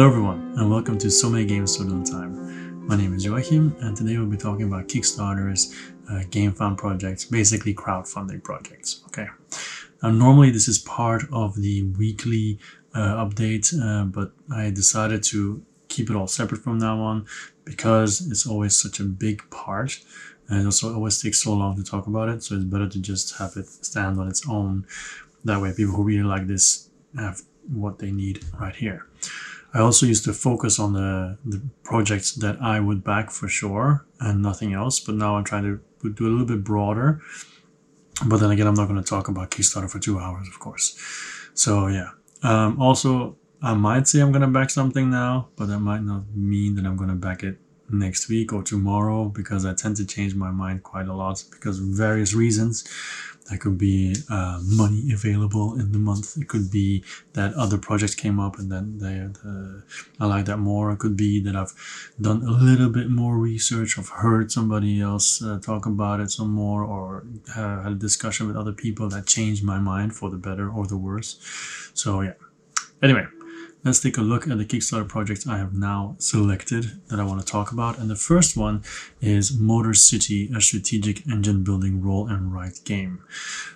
Hello everyone, and welcome to So Many Games So Little Time. My name is Joachim, and today we'll be talking about Kickstarters, Gamefound projects, basically crowdfunding projects. Okay. Now normally this is part of the weekly update, but I decided to keep it all separate from now on because it's always such a big part, and also it always takes so long to talk about it. So it's better to just have it stand on its own. That way, people who really like this have what they need right here. I also used to focus on the projects that I would back for sure and nothing else, but now I'm trying to do a little bit broader. But then again, I'm not going to talk about Kickstarter for 2 hours, of course. So yeah. Also, I might say I'm going to back something now, but that might not mean that I'm going to back it next week or tomorrow, because I tend to change my mind quite a lot because of various reasons. That could be money available in the month. It could be that other projects came up and then I like that more. It could be that I've done a little bit more research. I've heard somebody else talk about it some more, or had a discussion with other people that changed my mind for the better or the worse. So yeah. Anyway, let's take a look at the Kickstarter projects I have now selected that I want to talk about. And the first one is Motor City, a strategic engine building roll and write game.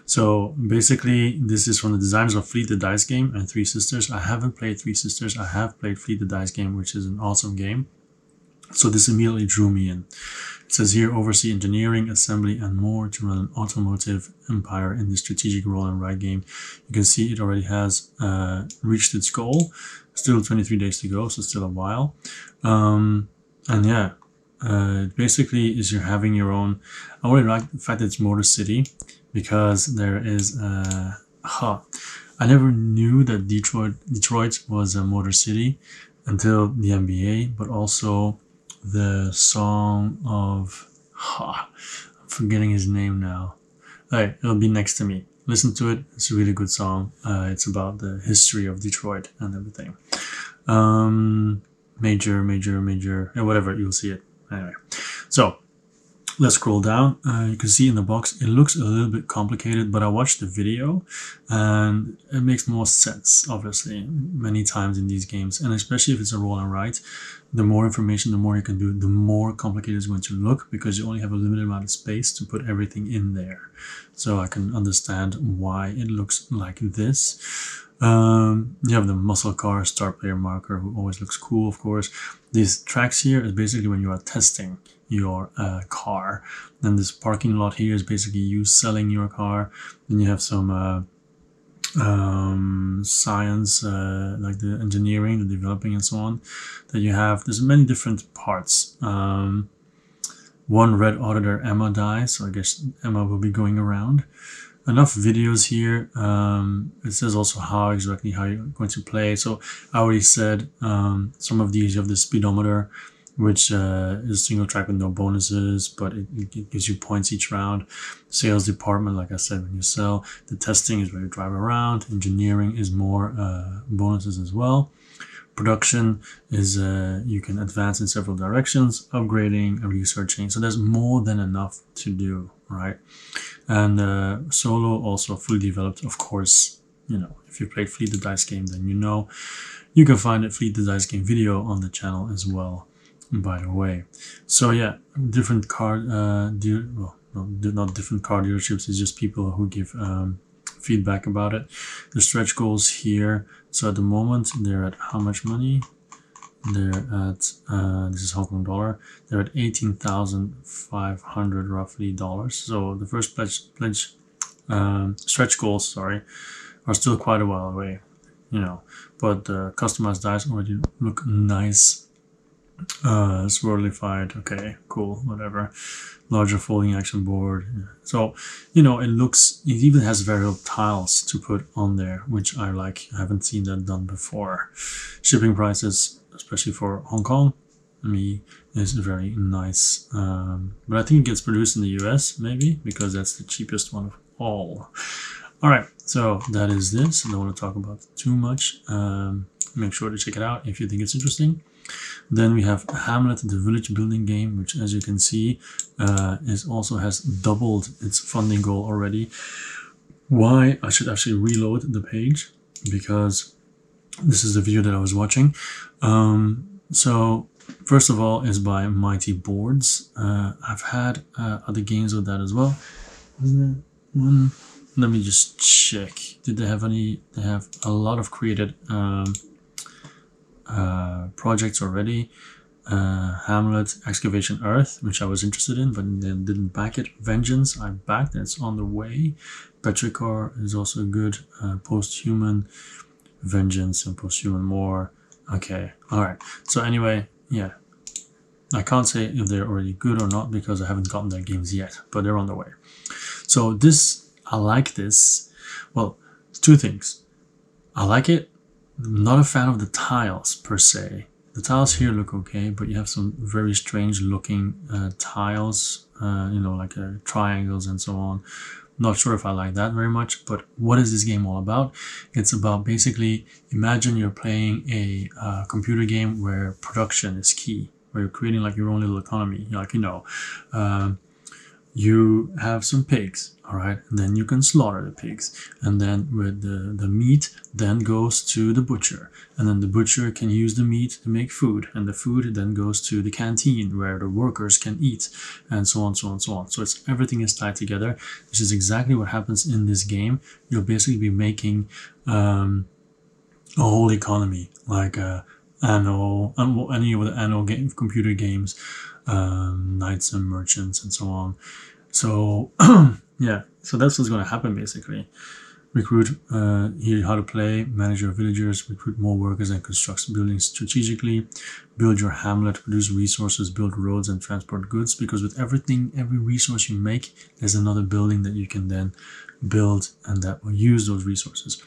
So basically, this is from the designers of Fleet the Dice Game and Three Sisters. I haven't played Three Sisters. I have played Fleet the Dice Game, which is an awesome game. So this immediately drew me in. It says here, oversee engineering, assembly, and more to run an automotive empire in the strategic roll and write game. You can see it already has reached its goal. Still 23 days to go, so still a while. And yeah, basically is you're having your own. I really like the fact that it's Motor City, because there is I never knew that Detroit was a Motor City until the NBA, but also the song of I'm forgetting his name now. Alright, it'll be next to me. Listen to it. It's a really good song. It's about the history of Detroit and everything. Major, whatever, you'll see it. Anyway, so let's scroll down. You can see in the box, it looks a little bit complicated, but I watched the video and it makes more sense, obviously, many times in these games. And especially if it's a roll and write, the more information, the more you can do, the more complicated it's going to look, because you only have a limited amount of space to put everything in there. So I can understand why it looks like this. You have the muscle car star player marker, who always looks cool, of course. These tracks here is basically when you are testing your car. Then this parking lot here is basically you selling your car. Then you have some science, like the engineering, the developing, and so on, that you have. There's many different parts. One red auditor Emma dies, so I guess Emma will be going around. Enough videos here. It says also exactly how you're going to play. So I already said some of these, you have the speedometer, which is single track with no bonuses, but it gives you points each round. Sales department, like I said, when you sell. The testing is where you drive around. Engineering is more bonuses as well. Production is you can advance in several directions, upgrading and researching. So there's more than enough to do, right? And solo also fully developed, of course. You know, if you played Fleet the Dice Game, then you know. You can find a Fleet the Dice Game video on the channel as well, by the way. So yeah, different car not different car dealerships, it's just people who give feedback about it. The stretch goals here. So at the moment they're at how much money? They're at this is Hong Kong dollar. They're at 18,500 roughly dollars. So the first pledge stretch goals, sorry, are still quite a while away, you know. But the customized dice already look nice. Swirlified, okay, cool, whatever. Larger folding action board. Yeah. So, you know, it even has variable tiles to put on there, which I like. I haven't seen that done before. Shipping prices, especially for Hong Kong, is very nice. But I think it gets produced in the US, maybe, because that's the cheapest one of all. Alright, so that is this. I don't want to talk about it too much. Make sure to check it out if you think it's interesting. Then we have Hamlet, the village building game, which, as you can see, also has doubled its funding goal already. Why? I should actually reload the page, because This is the video that I was watching. So first of all is by Mighty Boards. I've had other games with that as well. Isn't it one? Let me just check. Did they have any? They have a lot of created projects already. Hamlet, Excavation Earth, which I was interested in, but then didn't back it. Vengeance, I backed. It's on the way. Petrichor is also good. Post-Human, Vengeance, and Post-Human more. Okay, all right. So anyway, yeah, I can't say if they're already good or not because I haven't gotten their games yet, but they're on the way. So this, I like this. Well, two things. I like it. I'm not a fan of the tiles per se. The tiles here look okay, but you have some very strange looking tiles, you know, like triangles and so on. Not sure if I like that very much, but what is this game all about? It's about basically, imagine you're playing a computer game where production is key, where you're creating like your own little economy. Like, you know, you have some pigs, all right, and then you can slaughter the pigs, and then with the meat then goes to the butcher, and then the butcher can use the meat to make food, and the food then goes to the canteen where the workers can eat, and so on, so on, so on. So it's everything is tied together. This is exactly what happens in this game. You'll basically be making a whole economy, like anno, any of the anno game, computer games, knights and merchants and so on. So yeah, so that's what's going to happen basically. Recruit, here how to play, manage your villagers, recruit more workers and construct buildings strategically, build your hamlet, produce resources, build roads and transport goods, because with everything, every resource you make, there's another building that you can then build and that will use those resources.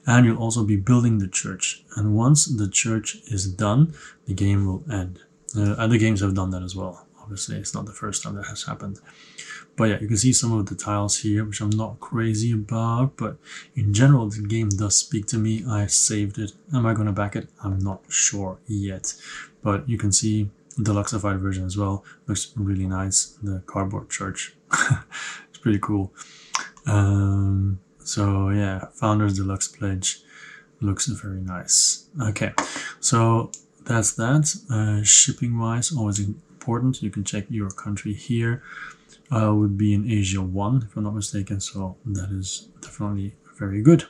And you'll also be building the church, and once the church is done, the game will end. Other games have done that as well. Obviously, it's not the first time that has happened. But yeah, you can see some of the tiles here, which I'm not crazy about, but in general, the game does speak to me. I saved it. Am I going to back it? I'm not sure yet. But you can see the Deluxeified version as well. Looks really nice. The cardboard church. It's pretty cool. So yeah, Founders Deluxe Pledge looks very nice. Okay, so that's that. Shipping wise, always important. You can check your country here. Would be in Asia 1, if I'm not mistaken, so that is definitely very good.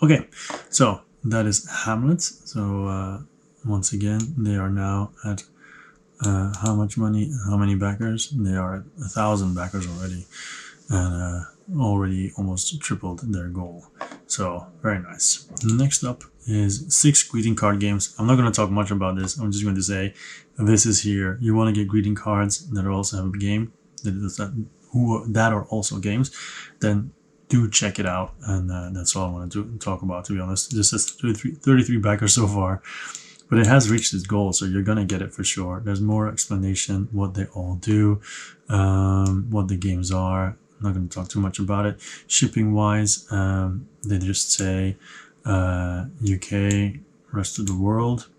Okay, so that is Hamlet. So once again, they are now at how much money, how many backers? They are at 1,000 backers already, and already almost tripled their goal. So very nice. Next up is 6 greeting card games. I'm not going to talk much about this. I'm just going to say this is here. You want to get greeting cards that also have a game that are also games, then do check it out. And that's all I want to talk about, to be honest. This is 33 backers so far, but it has reached its goal, so you're gonna get it for sure. There's more explanation what they all do, what the games are. I'm not going to talk too much about it. Shipping wise, they just say UK, rest of the world.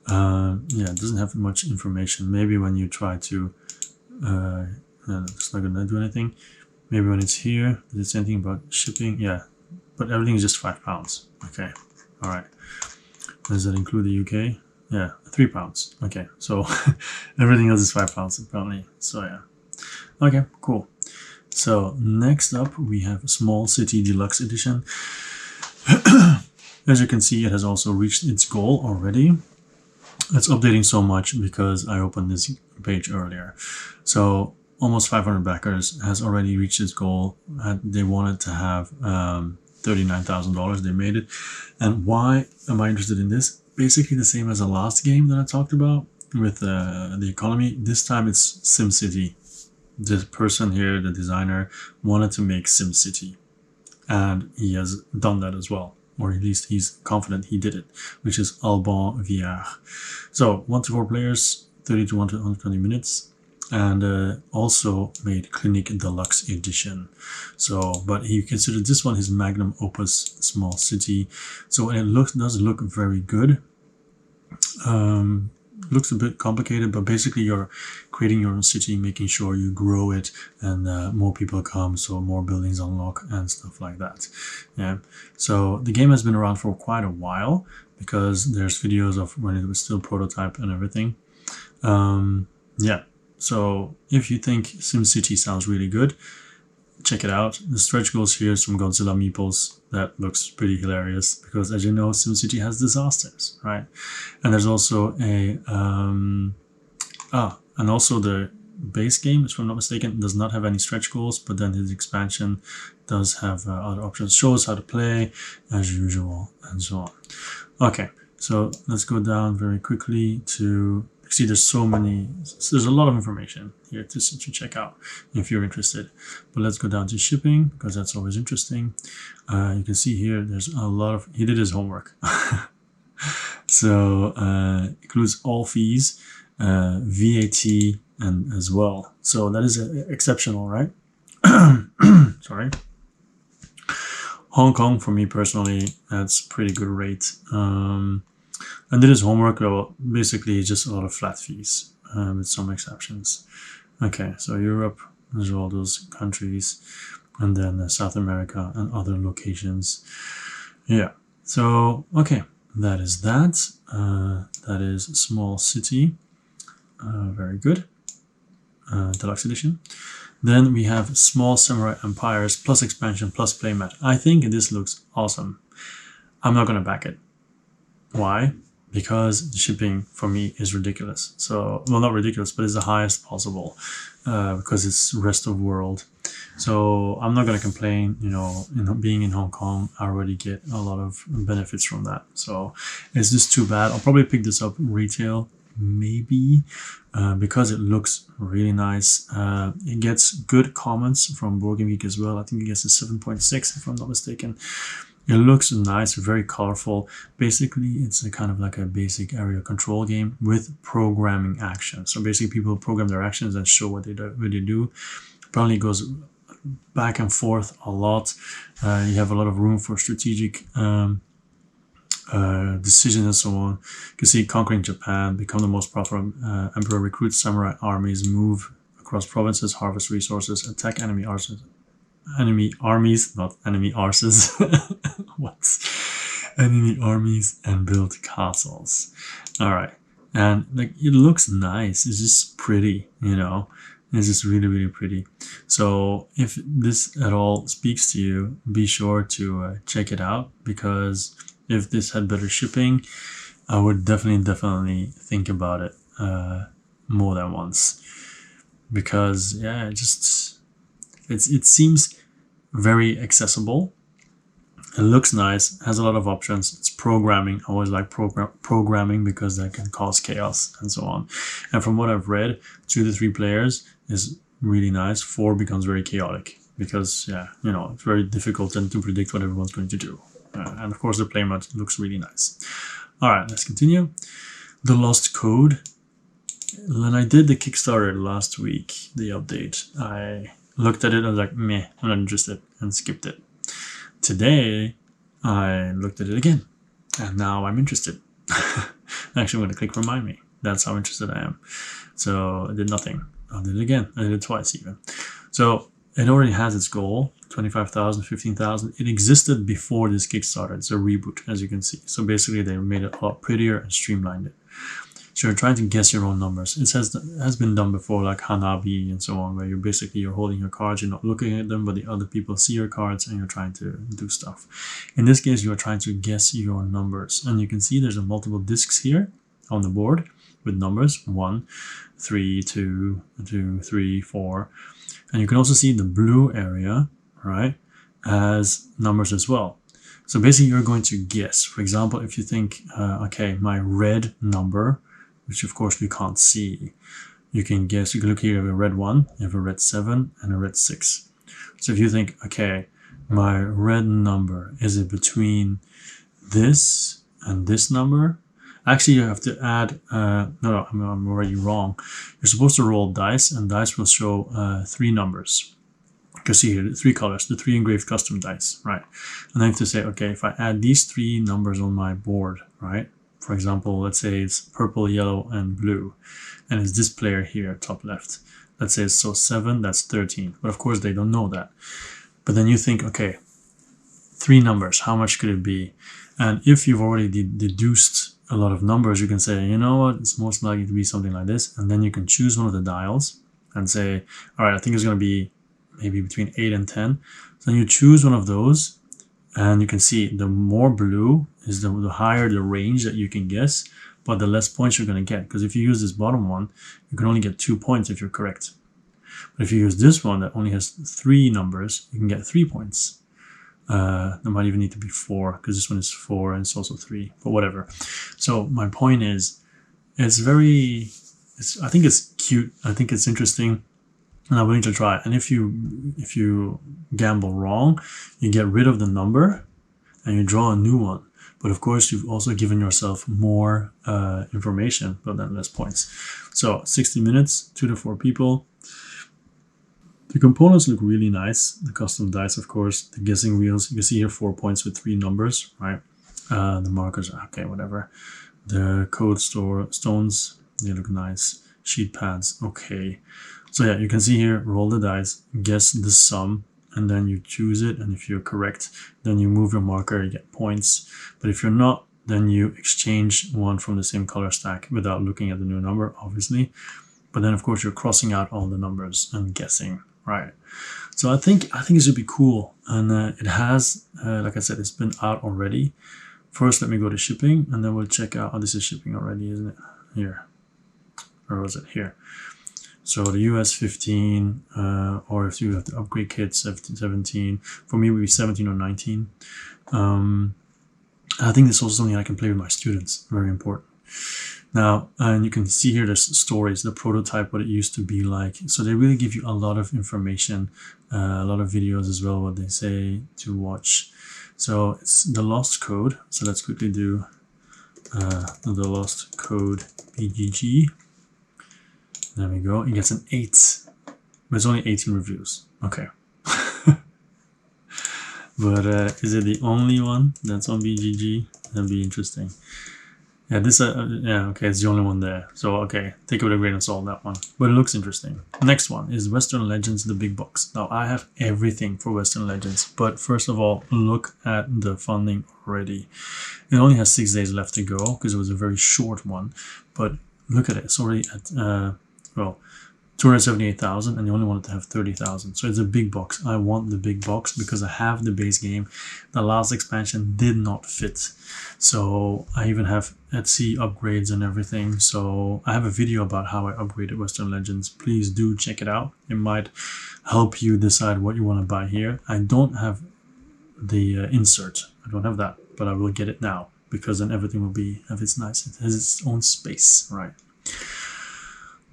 Yeah, it doesn't have much information. Maybe when you try to it's not gonna do anything. Maybe when it's here, does it say anything about shipping? Yeah, but everything is just £5. Okay, all right. Does that include the UK? Yeah, £3. Okay, so everything else is £5 apparently. So yeah, okay, cool. So next up we have Small City Deluxe Edition. As you can see, it has also reached its goal already. It's updating so much because I opened this page earlier. So almost 500 backers has already reached its goal. They wanted to have $39,000. They made it. And why am I interested in this? Basically the same as the last game that I talked about with the economy. This time it's SimCity. This person here, the designer, wanted to make SimCity. And he has done that as well. Or at least he's confident he did it, which is Alban VR. So 1 to 4 players, 30 to 120 minutes, and also made Clinic Deluxe Edition. So, but he considered this one his magnum opus, Small City. So it does look very good. looks a bit complicated, but basically you're creating your own city, making sure you grow it, and more people come, so more buildings unlock and stuff like that. Yeah. So the game has been around for quite a while because there's videos of when it was still prototype and everything. Yeah. So if you think SimCity sounds really good, check it out. The stretch goals here is from Godzilla Meeples. That looks pretty hilarious because, as you know, SimCity has disasters, right? And there's also a and also the base game, if I'm not mistaken, does not have any stretch goals, but then his expansion does have other options. Shows how to play as usual and so on. Okay, so let's go down very quickly to see. There's a lot of information here to check out if you're interested, but let's go down to shipping because that's always interesting. You can see here there's a lot of, he did his homework. So includes all fees, VAT, and as well. So that is exceptional, right? Sorry. Hong Kong, for me personally, that's pretty good rate. And did his homework. Well, basically just a lot of flat fees with some exceptions. Okay, so Europe, there's all those countries, and then South America and other locations. Yeah, so okay, that is that. That is Small City. Very good. Deluxe edition. Then we have Small Samurai Empires plus expansion plus playmat. I think this looks awesome. I'm not going to back it. Why? Because the shipping for me is ridiculous. So, well, not ridiculous, but it's the highest possible because it's rest of world. So I'm not going to complain, you know, being in Hong Kong, I already get a lot of benefits from that. So it's just too bad. I'll probably pick this up retail, maybe, because it looks really nice. It gets good comments from Board Game Geek as well. I think it gets a 7.6 if I'm not mistaken. It looks nice, very colorful. Basically, it's a kind of like a basic area control game with programming action. So basically, people program their actions and show what they do. Apparently, it goes back and forth a lot. You have a lot of room for strategic decisions and so on. You can see conquering Japan, become the most powerful emperor, recruit samurai armies, move across provinces, harvest resources, attack enemy armies, not enemy arses. What? Enemy armies and build castles. All right, and like it looks nice. It's just pretty, you know. It's just really, really pretty. So if this at all speaks to you, be sure to check it out, because if this had better shipping, I would definitely think about it more than once. Because yeah, it seems very accessible. It looks nice, has a lot of options. It's programming. I always like programming because that can cause chaos and so on. And from what I've read, 2 to 3 players is really nice. 4 becomes very chaotic because, yeah, you know, it's very difficult then to predict what everyone's going to do. And of course, the playmat looks really nice. All right, let's continue. The Lost Code. When I did the Kickstarter last week, the update, I looked at it and was like, meh, I'm not interested, and skipped it. Today, I looked at it again, and now I'm interested. Actually, I'm going to click remind me. That's how interested I am. So I did nothing. I did it again. I did it twice even. So it already has its goal, 25,000, 15,000. It existed before this Kickstarter. It's a reboot, as you can see. So basically, they made it a lot prettier and streamlined it. So you're trying to guess your own numbers. It has been done before, like Hanabi and so on, where you're holding your cards, you're not looking at them, but the other people see your cards and you're trying to do stuff. In this case, you're trying to guess your numbers. And you can see there's multiple discs here on the board with numbers 1, 3, 2, 2, 3, 4. And you can also see the blue area, right, as numbers as well. So basically, you're going to guess. For example, if you think, okay, my red number, which of course we can't see, you can guess. You can look here, you have a red 1, you have a red 7, and a red 6. So if you think, okay, my red number, is it between this and this number? Actually, you have to add, no, I'm already wrong. You're supposed to roll dice, and dice will show 3 numbers. You can see here, the 3 colors, the 3 engraved custom dice, right? And I have to say, okay, if I add these 3 numbers on my board, right, for example, let's say it's purple, yellow, and blue, and it's this player here, top left. Let's say it's so 7, that's 13. But of course they don't know that. But then you think, okay, 3 numbers, how much could it be? And if you've already deduced a lot of numbers, you can say, you know what, it's most likely to be something like this. And then you can choose one of the dials and say, all right, I think it's going to be maybe between 8 and 10. So then you choose one of those, and you can see the more blue is the higher the range that you can guess, but the less points you're going to get. Because if you use this bottom one, you can only get 2 points if you're correct. But if you use this one that only has 3 numbers, you can get 3 points. There might even need to be 4, because this one is 4 and it's also 3, but whatever. So my point is, it's very, I think it's cute, I think it's interesting, and I'm willing to try. And if you gamble wrong, you get rid of the number and you draw a new one. But of course, you've also given yourself more information, but then less points. So 60 minutes, 2 to 4 people. The components look really nice. The custom dice, of course, the guessing wheels. You can see here 4 points with 3 numbers, right? The markers are okay, whatever. The code stones, they look nice. Sheet pads, okay. So yeah, you can see here, roll the dice, guess the sum, and then you choose it. And if you're correct, then you move your marker, you get points. But if you're not, then you exchange one from the same color stack without looking at the new number, obviously. But then, of course, you're crossing out all the numbers and guessing. Right, so I think it should be cool, and it has, like I said, it's been out already. First, let me go to shipping, and then we'll check out. Oh, this is shipping already, isn't it? Here, or was it here? So the US 15, or if you have the upgrade kit, 17. For me, it would be 17 or 19. I think this is also something I can play with my students. Very important. Now, and you can see here there's stories, the prototype, what it used to be like. So they really give you a lot of information, a lot of videos as well, what they say to watch. So it's the lost code. So let's quickly do the lost code BGG. There we go. It gets an 8, but it's only 18 reviews. Okay. But is it the only one that's on BGG? That'd be interesting. Yeah, this, yeah, okay, it's the only one there. So, okay, take it with a grain of salt, that one. But it looks interesting. Next one is Western Legends, the big box. Now, I have everything for Western Legends. But first of all, look at the funding already. It only has 6 days left to go, because it was a very short one. But look at it, it's already at, well, 278,000, and you only wanted to have 30,000. So it's a big box. I want the big box because I have the base game. The last expansion did not fit. So I even have Etsy upgrades and everything. So I have a video about how I upgraded Western Legends. Please do check it out. It might help you decide what you want to buy here. I don't have the insert. I don't have that, but I will get it now because then everything will be, if it's nice, it has its own space, right?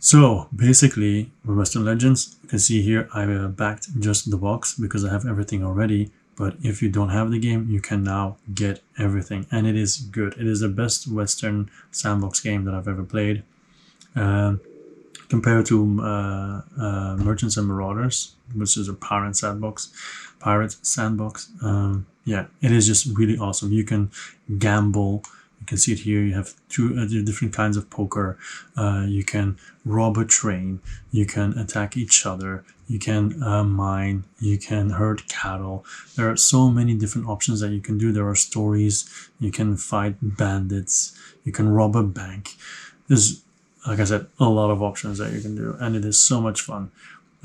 So basically, with Western Legends, you can see here I backed just the box because I have everything already. But if you don't have the game, you can now get everything, and it is good. It is the best Western sandbox game that I've ever played. Compared to Merchants and Marauders, which is a pirate sandbox. Yeah, it is just really awesome. You can gamble. You can see it here. You have 2 different kinds of poker. You can rob a train. You can attack each other. You can mine. You can herd cattle. There are so many different options that you can do. There are stories. You can fight bandits. You can rob a bank. There's, like I said, a lot of options that you can do, and it is so much fun.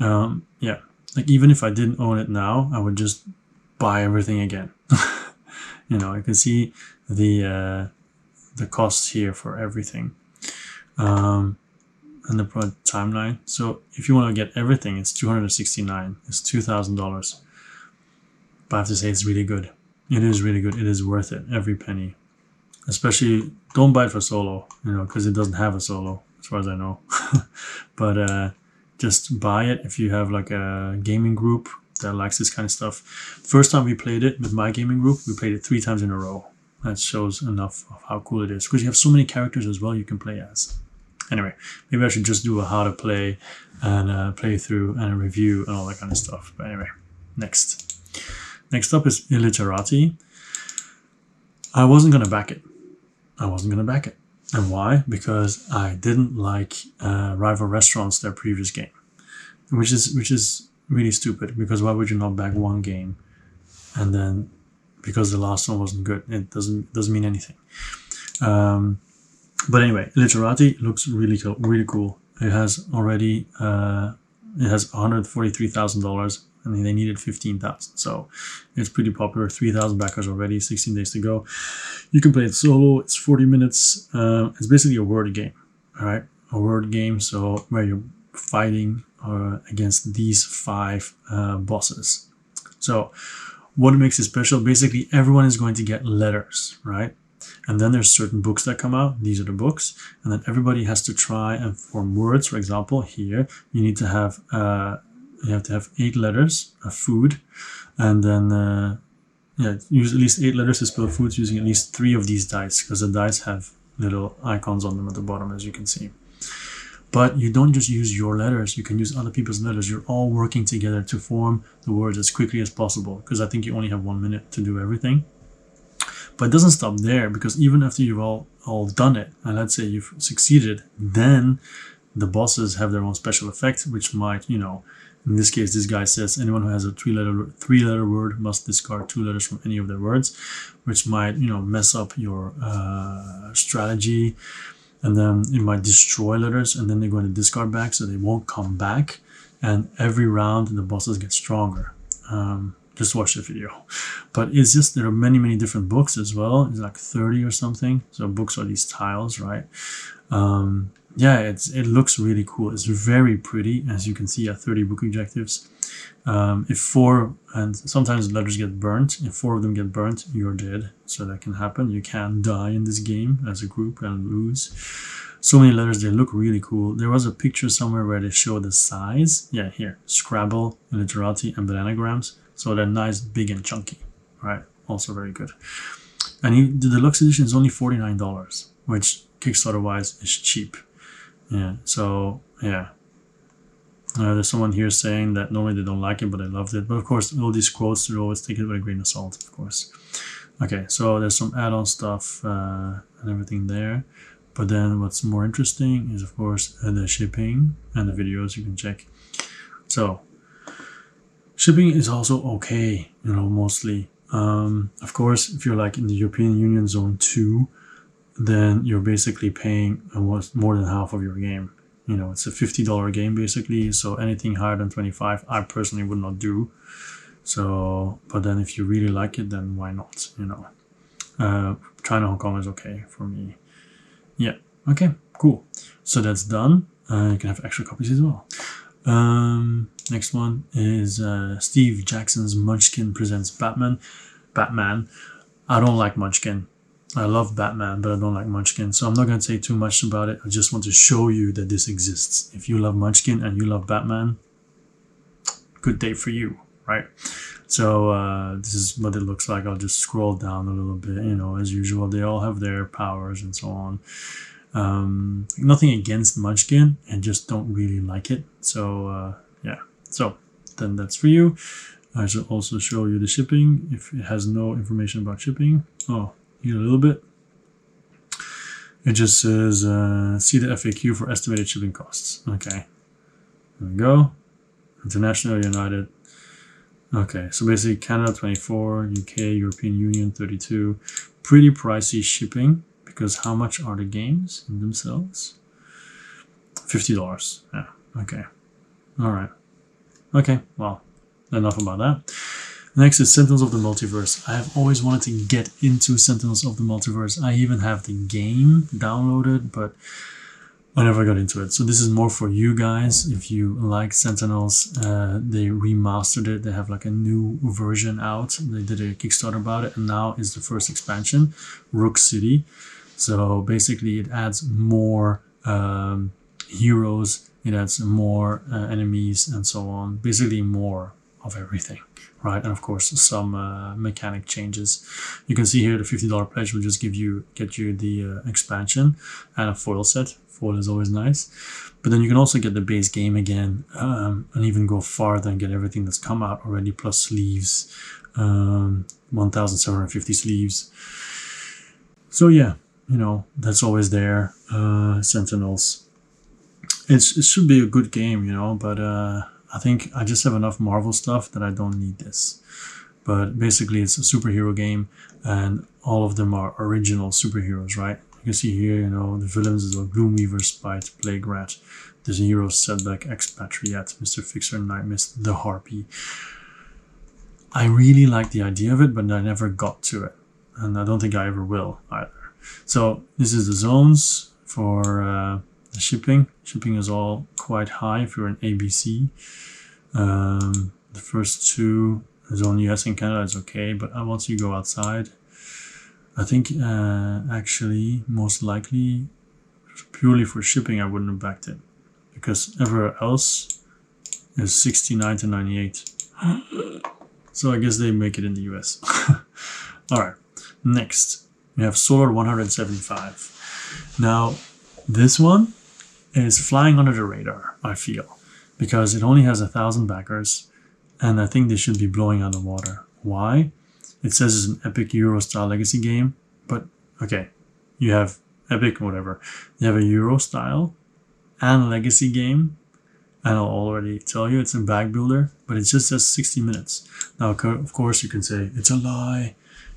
Yeah, like even if I didn't own it now, I would just buy everything again. You know, you can see the costs here for everything, and the timeline. So if you want to get everything, it's $269. It's $2,000. But I have to say, it's really good. It is really good. It is worth it, every penny. Especially, don't buy it for solo, you know, because it doesn't have a solo, as far as I know. But just buy it if you have like a gaming group that likes this kind of stuff. First time we played it with my gaming group, we played it 3 times in a row. That shows enough of how cool it is, because you have so many characters as well you can play as. Anyway, maybe I should just do a how to play and play through and a review and all that kind of stuff. But anyway, next up is Illiterati. I wasn't gonna back it. I wasn't going to back it. And why? Because I didn't like Rival Restaurants, their previous game, which is really stupid. Because why would you not back one game, and then because the last one wasn't good, it doesn't mean anything. But anyway, Illiterati looks really cool. It has already it has $143,000, and they needed 15,000. So it's pretty popular. 3,000 backers already. 16 days to go. You can play it solo. It's 40 minutes. It's basically a word game. All right, a word game. So where you're fighting against these 5 bosses. So what makes it special? Basically, everyone is going to get letters, right? And then there's certain books that come out. These are the books. And then everybody has to try and form words. For example, here you need to have you have to have 8 letters of food, and then use at least 8 letters to spell foods using at least 3 of these dice, because the dice have little icons on them at the bottom, as you can see. But you don't just use your letters, you can use other people's letters. You're all working together to form the words as quickly as possible, because I think you only have 1 minute to do everything. But it doesn't stop there, because even after you've all done it, and let's say you've succeeded, then the bosses have their own special effects, which might, you know, in this case, this guy says anyone who has a three-letter word must discard 2 letters from any of their words, which might, you know, mess up your strategy. And then it might destroy letters, and then they're going to discard back, so they won't come back. And every round, the bosses get stronger. Just watch the video. But it's just, there are many different books as well. It's like 30 or something. So books are these tiles, right? Yeah, it looks really cool. It's very pretty, as you can see, at 30 book objectives. If 4, and sometimes letters get burnt. If 4 of them get burnt, you're dead. So that can happen. You can die in this game as a group and lose. So many letters, they look really cool. There was a picture somewhere where they show the size. Yeah, here, Scrabble, Illiterati, and Bananagrams. So they're nice, big, and chunky, right? Also very good. And the deluxe edition is only $49, which Kickstarter-wise is cheap. Yeah, so yeah. There's someone here saying that normally they don't like it, but they loved it. But of course, all these quotes, you always take it with a grain of salt, of course. Okay, so there's some add-on stuff and everything there. But then what's more interesting is, of course, the shipping and the videos you can check. So shipping is also okay, you know, mostly. Of course, if you're like in the European Union Zone 2, then you're basically paying almost more than half of your game. You know, it's a $50 game basically, so anything higher than 25 I personally would not do. So, but then if you really like it, then why not, you know. China, Hong Kong is okay for me. Yeah, okay, cool. So that's done. You can have extra copies as well. Next one is Steve Jackson's Munchkin presents Batman. I don't like Munchkin. I love Batman, but I don't like Munchkin. So I'm not going to say too much about it. I just want to show you that this exists. If you love Munchkin and you love Batman, good day for you, right? So this is what it looks like. I'll just scroll down a little bit. You know, as usual, they all have their powers and so on. Nothing against Munchkin, I just don't really like it. So yeah, so then that's for you. I should also show you the shipping if it has no information about shipping. Oh, here a little bit. It just says see the FAQ for estimated shipping costs. Okay, there we go. International, United. Okay, so basically Canada 24, UK, European Union 32. Pretty pricey shipping. Because how much are the games in themselves? $50. Yeah, okay. All right. Okay, well, enough about that. Next is Sentinels of the Multiverse. I have always wanted to get into Sentinels of the Multiverse. I even have the game downloaded, but I never got into it. So this is more for you guys. If you like Sentinels, they remastered it. They have like a new version out. They did a Kickstarter about it, and now is the first expansion, Rook City. So basically it adds more heroes, it adds more enemies and so on. Basically more of everything, right? And of course some mechanic changes. You can see here the $50 pledge will just get you the expansion and a foil set. Foil is always nice. But then you can also get the base game again and even go farther and get everything that's come out already plus sleeves, 1,750 sleeves. So yeah. you know, that's always there. Sentinels. It should be a good game, you know, but I think I just have enough Marvel stuff that I don't need this. But basically, it's a superhero game, and all of them are original superheroes, right? You can see here, you know, the villains is a Gloomweaver, Spite, Plague Rat. There's a hero, Setback, Expatriate, Mr. Fixer, Night Mist, the Harpy. I really like the idea of it, but I never got to it, and I don't think I ever will either. So this is the zones for the shipping. Shipping is all quite high if you're an ABC. The first two, zone US and Canada, is okay, but once you go outside, I think actually most likely purely for shipping I wouldn't have backed it, because everywhere else is 69 to 98. So I guess they make it in the US. Alright, next we have Solar 175. Now this one is flying under the radar, I feel, because it only has 1,000 backers, and I think they should be blowing out of water. Why? It says it's an epic Euro style legacy game, but okay, you have epic whatever. You have a Euro style and legacy game, and I'll already tell you it's a bag builder, but it just says 60 minutes. Now, of course, you can say it's a lie.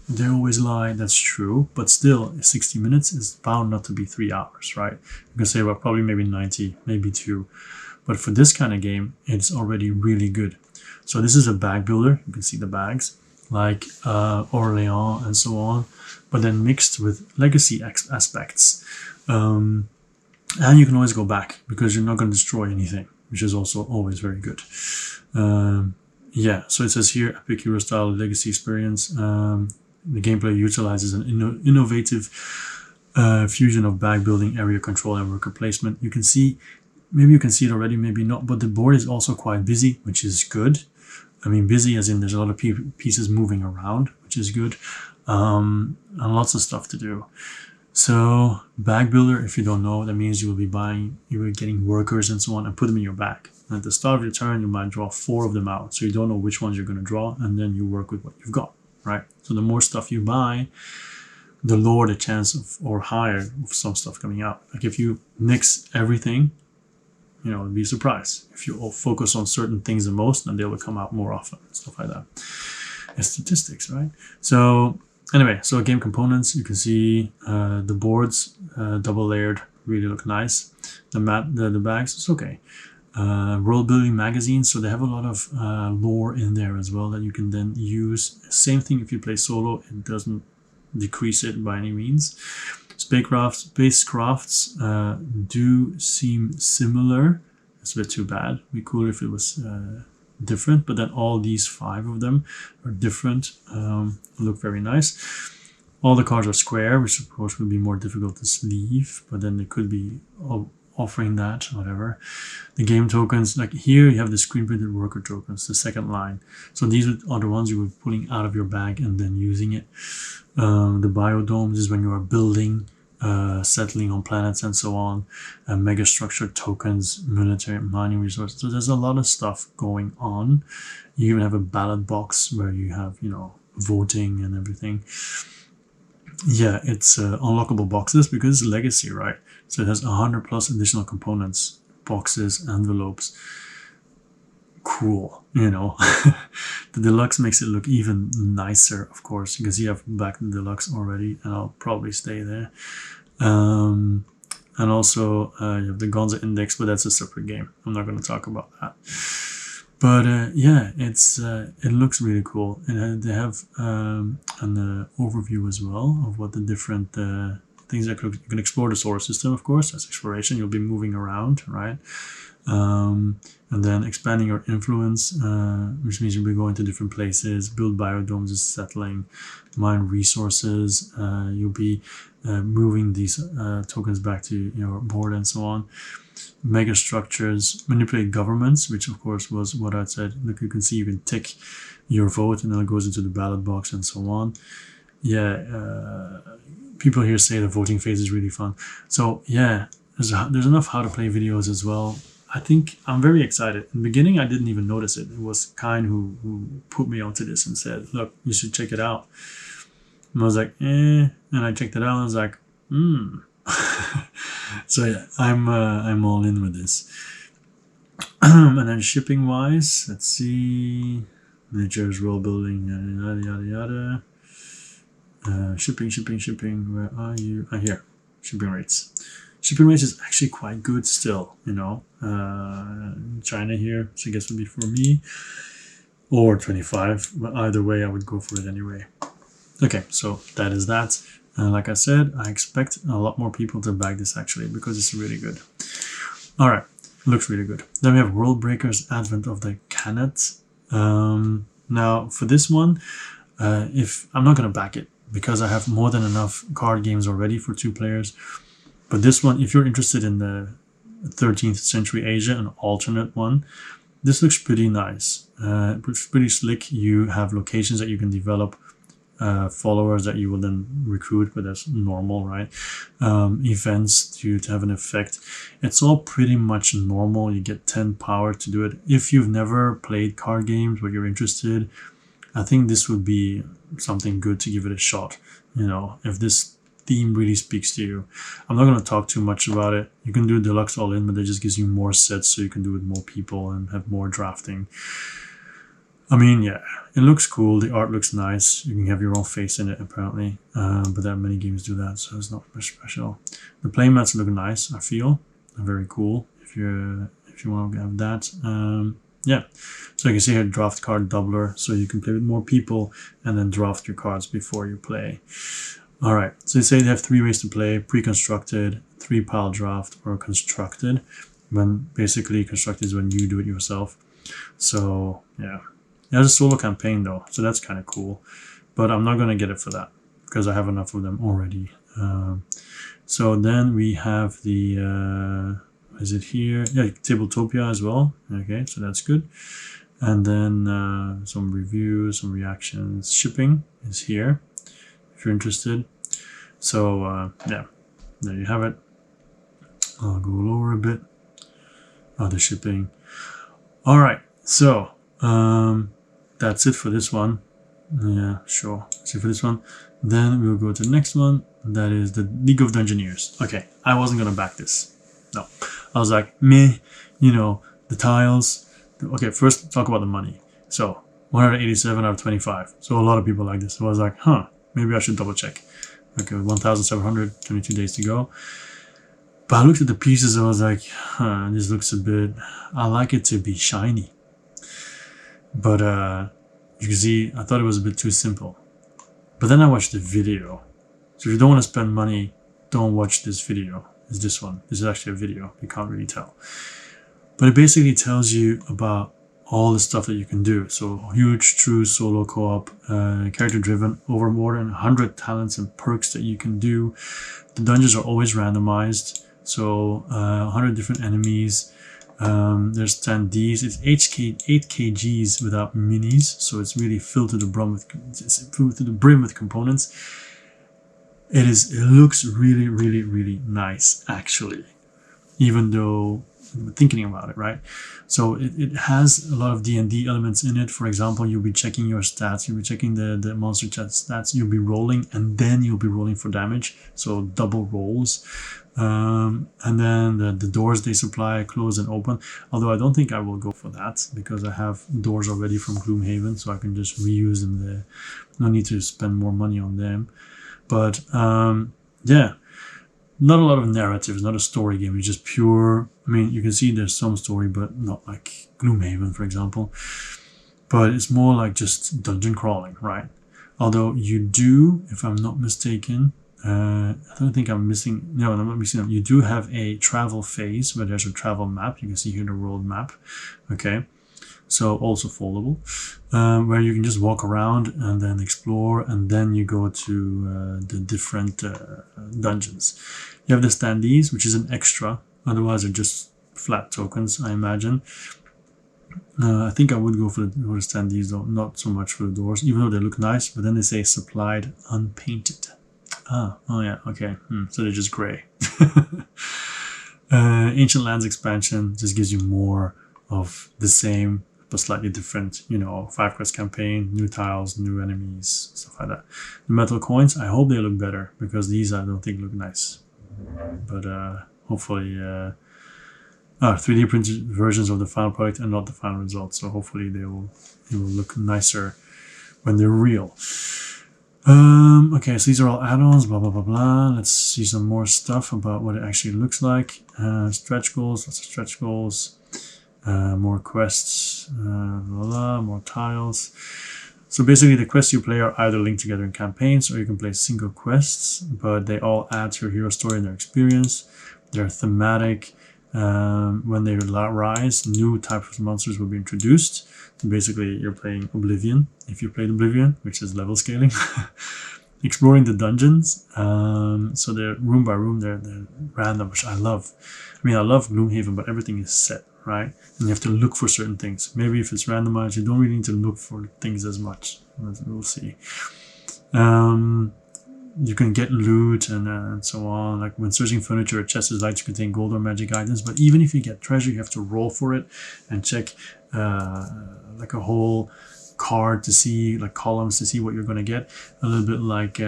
They always lie. That's true, but still, 60 minutes is bound not to be 3 hours, right? You can say, well, probably maybe 90, maybe 2. But for this kind of game, it's already really good. So this is a bag builder. You can see the bags, like Orléans and so on, but then mixed with legacy aspects. And you can always go back because you're not going to destroy anything, which is also always very good. Yeah, so it says here, epic Euro style legacy experience. The gameplay utilizes an innovative fusion of bag building, area control, and worker placement. You can see, maybe you can see it already, maybe not, but the board is also quite busy, which is good. I mean, busy as in there's a lot of pieces moving around, which is good, and lots of stuff to do. So bag builder, if you don't know, that means you will be getting workers and so on and put them in your bag. And at the start of your turn, you might draw 4 of them out. So you don't know which ones you're going to draw, and then you work with what you've got, right? So the more stuff you buy, the lower the chance of, or higher, of some stuff coming out. Like if you mix everything, you know, it'd be a surprise. If you all focus on certain things the most, then they will come out more often, stuff like that. It's statistics, right? So anyway, so game components, you can see the boards, double layered, really look nice. The bags, it's okay. World building magazines, so they have a lot of lore in there as well that you can then use. Same thing if you play solo, it doesn't decrease it by any means. Spacecrafts do seem similar. It's a bit too bad. It'd be cool if it was different, but then all these 5 of them are different. Look very nice. All the cards are square, which of course would be more difficult to sleeve, but then they could be offering that, whatever. The game tokens, like here you have the screen printed worker tokens, the second line. So these are the ones you were pulling out of your bag and then using it. The biodomes is when you are building, settling on planets and so on. Mega structure tokens, military mining resources. So there's a lot of stuff going on. You even have a ballot box where you have, you know, voting and everything. Yeah, it's unlockable boxes because it's legacy, right? So it has 100 plus additional components, boxes, envelopes. Cool, you know. The Deluxe makes it look even nicer, of course, because you have back the Deluxe already, and I'll probably stay there. And also you have the Gonza Index, but that's a separate game. I'm not going to talk about that. But yeah, it looks really cool, and they have an overview as well of what the different things that you can explore the solar system. Of course, that's exploration. You'll be moving around, right? And then expanding your influence, which means you'll be going to different places. Build biodomes is settling, mine resources. You'll be moving these tokens back to your board and so on. Mega structures, manipulate governments, which of course was what I said. Look, you can see you can tick your vote and then it goes into the ballot box and so on. Yeah, people here say the voting phase is really fun. So yeah, there's enough how to play videos as well. I think I'm very excited. In the beginning, I didn't even notice it. It was Kine who put me onto this and said, look, you should check it out. And I was like, and I checked it out and I was like, So yeah, I'm all in with this. And then shipping wise, let's see, nature's role building, yada yada yada. Shipping. Where are you? Here. Shipping rates. Shipping rates is actually quite good still. You know, China here, so I guess would be for me, or 25. But either way, I would go for it anyway. Okay, so that is that. Like I said, I expect a lot more people to back this actually because it's really good. All right, looks really good. Then we have Worldbreakers: Advent of the Canet. Now for this one, if I'm not gonna back it because I have more than enough card games already for 2 players. But this one, if you're interested in the 13th century Asia, an alternate one, this looks pretty nice. It's pretty slick. You have locations that you can develop, followers that you will then recruit, but that's normal, right? Events to have an effect. It's all pretty much normal. You get 10 power to do it. If you've never played card games but you're interested, I think this would be something good to give it a shot. You know, if this theme really speaks to you. I'm not going to talk too much about it. You can do Deluxe all in, but that just gives you more sets so you can do it with more people and have more drafting. I mean, yeah, it looks cool. The art looks nice. You can have your own face in it, apparently. But there are many games do that, so it's not much special. The playmats look nice, I feel. Very cool if you want to have that. Yeah, so you can see here, draft card doubler, so you can play with more people and then draft your cards before you play. All right, so they say they have 3 ways to play: pre-constructed, 3-pile draft, or constructed. When basically constructed is when you do it yourself. So yeah, there's a solo campaign though, so that's kind of cool. But I'm not gonna get it for that because I have enough of them already. So then we have the is it here? Yeah, Tabletopia as well. Okay, so that's good. And then some reviews, some reactions. Shipping is here if you're interested. So yeah, there you have it. I'll go lower a bit. The shipping. All right, so that's it for this one. Yeah, sure. That's it for this one. Then we'll go to the next one. That is the League of Dungeoneers. Okay, I wasn't gonna back this. No, I was like, meh, you know, the tiles. Okay, first talk about the money. So 187 out of 25. So a lot of people like this. So I was like, huh, maybe I should double check. Okay, 1,700, 22 days to go. But I looked at the pieces and I was like, huh, this looks a bit, I like it to be shiny. But you can see, I thought it was a bit too simple. But then I watched the video. So if you don't want to spend money, don't watch this video. It's this one. This is actually a video. You can't really tell. But it basically tells you about all the stuff that you can do. So huge, true solo co-op, character-driven, over more than 100 talents and perks that you can do. The dungeons are always randomized. So 100 different enemies. There's 10 Ds. It's 8 kgs without minis. So it's really filled to the brim with components. It looks really, really, really nice, actually, even though I'm thinking about it, right? So it has a lot of D&D elements in it. For example, you'll be checking your stats, you'll be checking the monster chat stats, you'll be rolling, and then you'll be rolling for damage. So double rolls. And then the doors they supply, close and open. Although I don't think I will go for that because I have doors already from Gloomhaven, so I can just reuse them there. No need to spend more money on them. But yeah, not a lot of narrative. It's not a story game. It's just pure. I mean, you can see there's some story, but not like Gloomhaven, for example. But it's more like just dungeon crawling, right? Although you do, if I'm not mistaken, I don't think I'm missing. No, I'm not missing them. You do have a travel phase where there's a travel map. You can see here the world map. Okay. So also foldable, where you can just walk around and then explore, and then you go to the different dungeons. You have the standees, which is an extra. Otherwise, they're just flat tokens, I imagine. I think I would go for the standees though, not so much for the doors, even though they look nice. But then they say supplied unpainted. Oh yeah, okay. So they're just gray. Ancient Lands expansion just gives you more of the same but slightly different, you know, 5 quest campaign, new tiles, new enemies, stuff like that. The metal coins, I hope they look better, because these I don't think look nice. But hopefully 3D printed versions of the final product and not the final result, so hopefully it will look nicer when they're real. Okay, so these are all add-ons, blah blah blah blah. Let's see some more stuff about what it actually looks like. Stretch goals, lots of stretch goals, more quests, blah, blah, more tiles. So basically the quests you play are either linked together in campaigns, or you can play single quests, but they all add to your hero story and their experience. They're thematic. When they rise, new types of monsters will be introduced. Basically, you're playing Oblivion, if you played Oblivion, which is level scaling. Exploring the dungeons. So they're room by room, they're random, which I love. I mean, I love Gloomhaven, but everything is set, right? And you have to look for certain things. Maybe if it's randomized, you don't really need to look for things as much. We'll see. You can get loot and so on. Like when searching furniture, a chest is likely to contain gold or magic items, but even if you get treasure, you have to roll for it and check like a whole card to see, like columns to see what you're going to get. A little bit like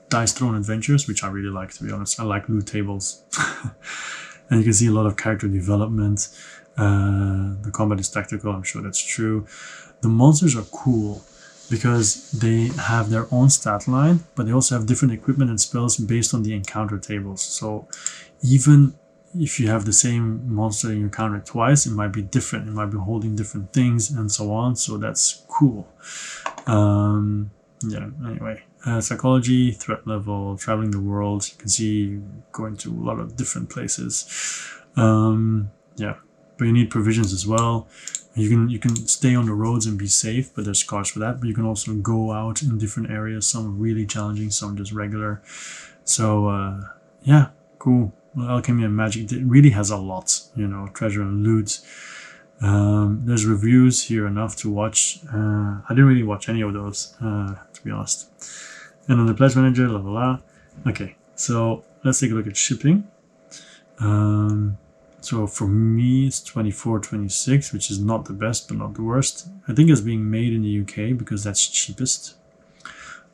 Dice Throne Adventures, which I really like, to be honest. I like loot tables. And you can see a lot of character development. The combat is tactical, I'm sure that's true. The monsters are cool because they have their own stat line, but they also have different equipment and spells based on the encounter tables. So even if you have the same monster and you encounter it twice, it might be different. It might be holding different things and so on. So that's cool. Yeah, anyway. Psychology, threat level, traveling the world. You can see going to a lot of different places. Yeah, but you need provisions as well. You can stay on the roads and be safe, but there's cards for that. But you can also go out in different areas. Some really challenging, some just regular. So yeah, cool. Well, alchemy and magic, it really has a lot, you know, treasure and loot. There's reviews here enough to watch. I didn't really watch any of those, to be honest. And then the pledge manager, la la la. Okay, so let's take a look at shipping. So for me, it's 24.26, which is not the best, but not the worst. I think it's being made in the UK because that's cheapest.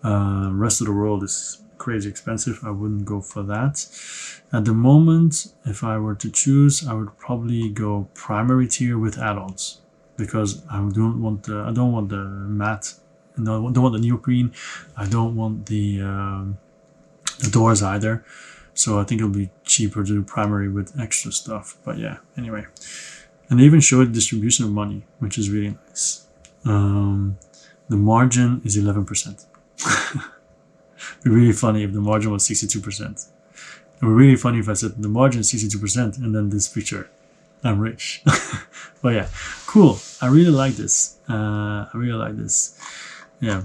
Rest of the world is crazy expensive. I wouldn't go for that. At the moment, if I were to choose, I would probably go primary tier with add-ons, because I don't want the matte, and I don't want the neoprene. I don't want the doors either. So I think it'll be cheaper to do primary with extra stuff. But yeah, anyway. And they even showed the distribution of money, which is really nice. The margin is 11%. It'd be really funny if the margin was 62%. It would be really funny if I said the margin is 62% and then this picture. I'm rich. But yeah, cool. I really like this. I really like this. Yeah.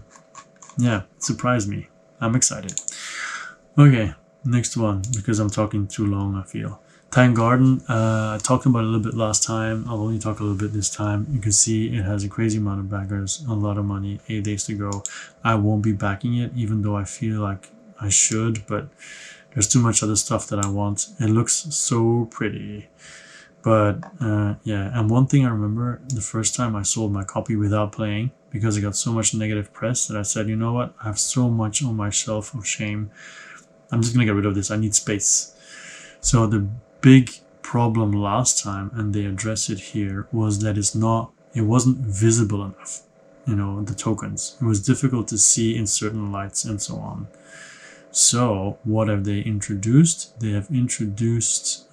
Yeah, it surprised me. I'm excited. Okay. Next one, because I'm talking too long, I feel. Tang Garden, I talked about it a little bit last time. I'll only talk a little bit this time. You can see it has a crazy amount of backers, a lot of money, 8 days to go. I won't be backing it, even though I feel like I should, but there's too much other stuff that I want. It looks so pretty. But yeah, and one thing I remember, the first time I sold my copy without playing, because I got so much negative press, that I said, you know what, I have so much on my shelf of shame. I'm just gonna get rid of this. I need space. So the big problem last time, and they address it here, was that it wasn't visible enough. You know, the tokens. It was difficult to see in certain lights and so on. So what have they introduced? They have introduced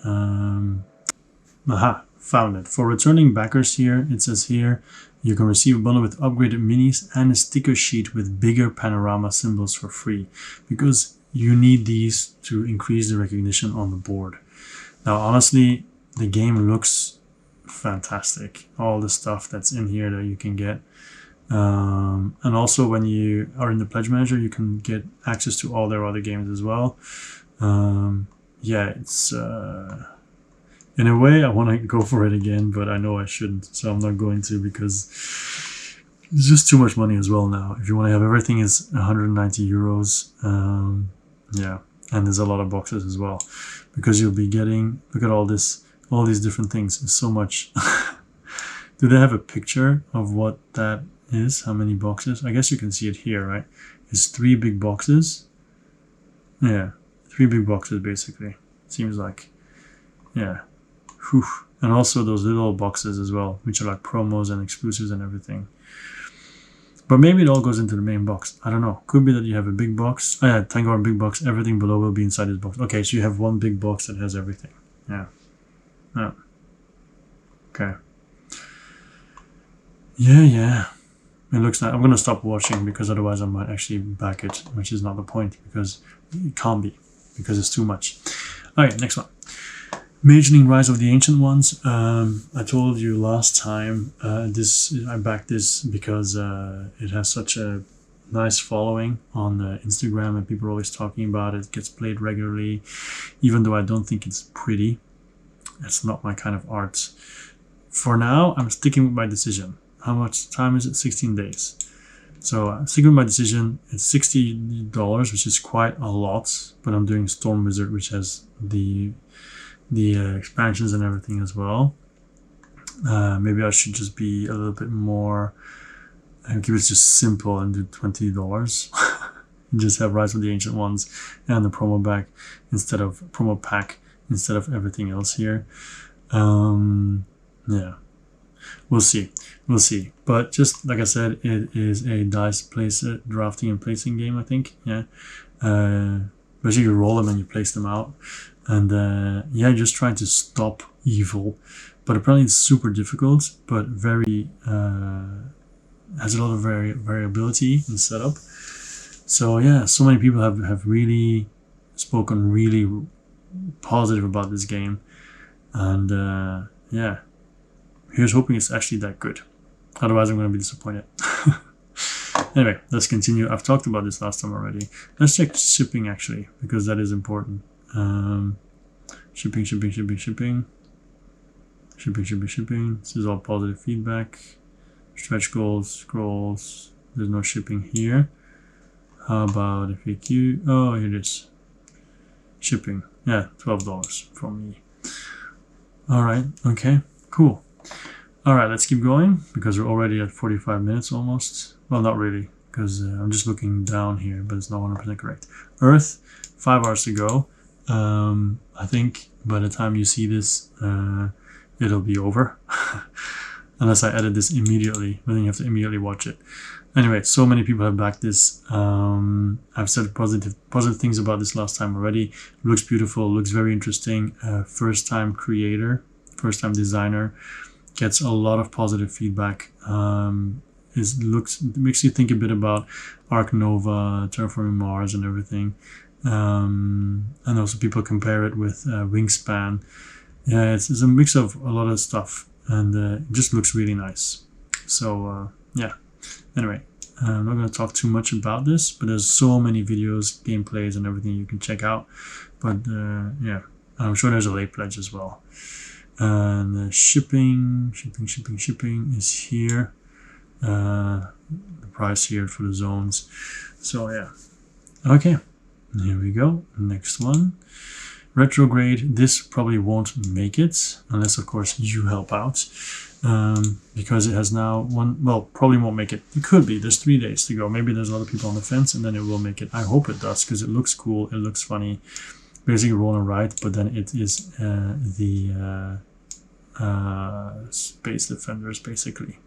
found it. For returning backers here, it says here, you can receive a bundle with upgraded minis and a sticker sheet with bigger panorama symbols for free, because you need these to increase the recognition on the board. Now, honestly, the game looks fantastic. All the stuff that's in here that you can get. And also when you are in the Pledge Manager, you can get access to all their other games as well. Yeah, it's... in a way, I want to go for it again, but I know I shouldn't. So I'm not going to, because it's just too much money as well now. If you want to have everything, is 190 euros. Yeah, and there's a lot of boxes as well, because you'll be getting, look at all this, all these different things. It's so much. Do they have a picture of what that is? How many boxes? I guess you can see it here, right? It's 3 big boxes. Yeah, 3 big boxes basically. Seems like, yeah. Whew. And also those little boxes as well, which are like promos and exclusives and everything. But maybe it all goes into the main box. I don't know. Could be that you have a big box. Oh yeah, Tango and big box. Everything below will be inside this box. Okay, so you have one big box that has everything. Yeah. Yeah. Okay. Yeah. It looks like I'm gonna stop watching because otherwise I might actually back it, which is not the point because it can't be because it's too much. Alright, next one. Mageling Rise of the Ancient Ones. I told you last time I backed this because it has such a nice following on Instagram and people are always talking about it. It gets played regularly, even though I don't think it's pretty. It's not my kind of art. For now, I'm sticking with my decision. How much time is it? 16 days. So sticking with my decision. It's $60, which is quite a lot, but I'm doing Storm Wizard, which has the expansions and everything as well. Maybe I should just be a little bit more and keep it just simple and do $20. Just have Rise of the Ancient Ones and the promo pack instead of everything else here. Yeah, we'll see. But just like I said, it is a dice drafting and placing game, I think. Yeah, basically you roll them and you place them out. And yeah, just trying to stop evil, but apparently it's super difficult, but very has a lot of variability in setup. So yeah, so many people have really spoken really positive about this game, and yeah, here's hoping it's actually that good. Otherwise I'm going to be disappointed. Anyway, let's continue. I've talked about this last time already. Let's check shipping actually, because that is important. Shipping. This is all positive feedback. Stretch goals, scrolls. There's no shipping here. How about FAQ? Oh, here it is. Shipping. Yeah, $12 from me. Alright, okay, cool. Alright, let's keep going because we're already at 45 minutes almost. Well, not really, because I'm just looking down here, but it's not 100% correct. Earth, 5 hours to go. I think by the time you see this, it'll be over. Unless I edit this immediately, but then you have to immediately watch it. Anyway, so many people have backed this. I've said positive things about this last time already. It looks beautiful, looks very interesting. First time creator, first time designer, gets a lot of positive feedback. It makes you think a bit about Arc Nova, Terraforming Mars and everything. And also people compare it with Wingspan. Yeah, it's a mix of a lot of stuff, and it just looks really nice. So yeah, anyway, I'm not going to talk too much about this, but there's so many videos, gameplays and everything you can check out. But yeah, I'm sure there's a late pledge as well. And shipping is here. The price here for the zones. So yeah, okay. Here we go. Next one. Retrograde. This probably won't make it unless, of course, you help out. Because it has now probably won't make it. It could be. There's 3 days to go. Maybe there's a lot of people on the fence and then it will make it. I hope it does because it looks cool. It looks funny. Basically roll and write, but then it is the Space Defenders basically.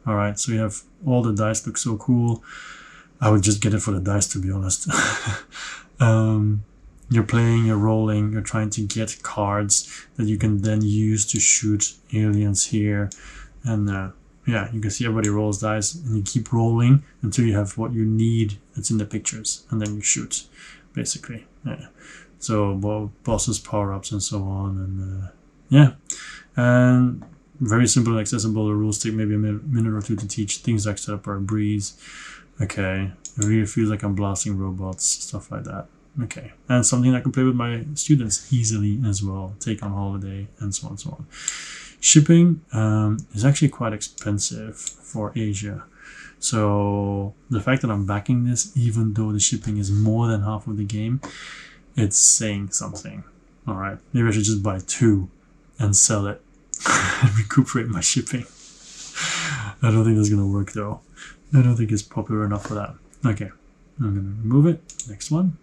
Alright, so you have all the dice look so cool. I would just get it for the dice, to be honest. You're playing, you're rolling, you're trying to get cards that you can then use to shoot aliens here. And yeah, you can see everybody rolls dice and you keep rolling until you have what you need that's in the pictures. And then you shoot, basically. Yeah. So bosses, power-ups and so on. And yeah. And very simple and accessible. The rules take maybe a minute or two to teach. Things like setup are a breeze. Okay, it really feels like I'm blasting robots, stuff like that. Okay, and something I can play with my students easily as well, take on holiday and so on and so on. Shipping is actually quite expensive for Asia. So the fact that I'm backing this, even though the shipping is more than half of the game, it's saying something. All right, maybe I should just buy 2 and sell it and recuperate my shipping. I don't think that's going to work though. I don't think it's popular enough for that. Okay, I'm going to remove it. Next one.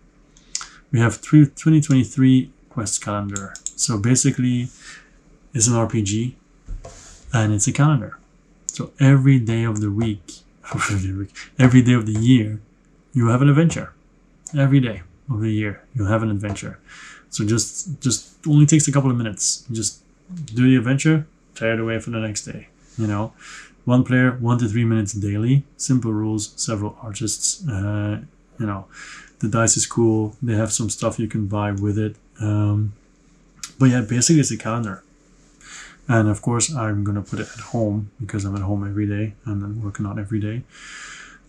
We have 2023 quest calendar. So basically, it's an RPG and it's a calendar. So every day of the week, every day of the year, you have an adventure. Every day of the year, you have an adventure. So just only takes a couple of minutes. Just do the adventure, tear it away for the next day. You know, one player, 1 to 3 minutes daily. Simple rules, several artists. You know, the dice is cool. They have some stuff you can buy with it. But yeah, basically it's a calendar. And of course, I'm going to put it at home because I'm at home every day and I'm working out every day.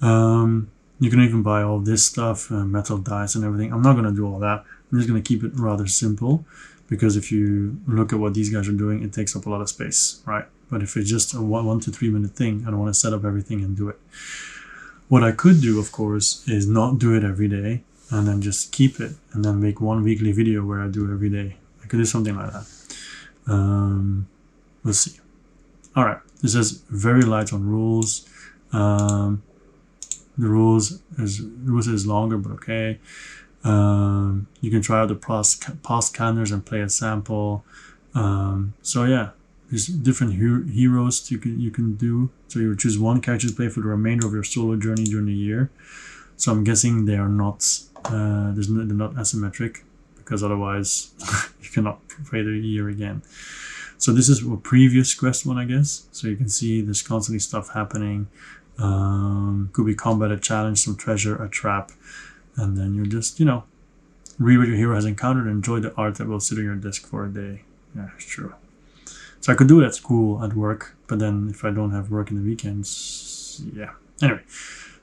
You can even buy all this stuff, metal dice and everything. I'm not going to do all that. I'm just going to keep it rather simple because if you look at what these guys are doing, it takes up a lot of space, right? But if it's just a 1 to 3 minute thing, I don't want to set up everything and do it. What I could do, of course, is not do it every day and then just keep it and then make one weekly video where I do it every day. I could do something like that. We'll see. All right. This says very light on rules. The rules is longer, but okay. You can try out the past calendars and play a sample. So yeah, there's different heroes you can do. So you choose one character to play for the remainder of your solo journey during the year. So I'm guessing they are not they're not asymmetric because otherwise you cannot play the year again. So this is a previous quest one, I guess. So you can see there's constantly stuff happening. Could be combat, a challenge, some treasure, a trap, and then you just, you know, read what your hero has encountered and enjoy the art that will sit on your desk for a day. Yeah, it's true. So I could do it at school, at work, but then if I don't have work in the weekends, yeah. Anyway,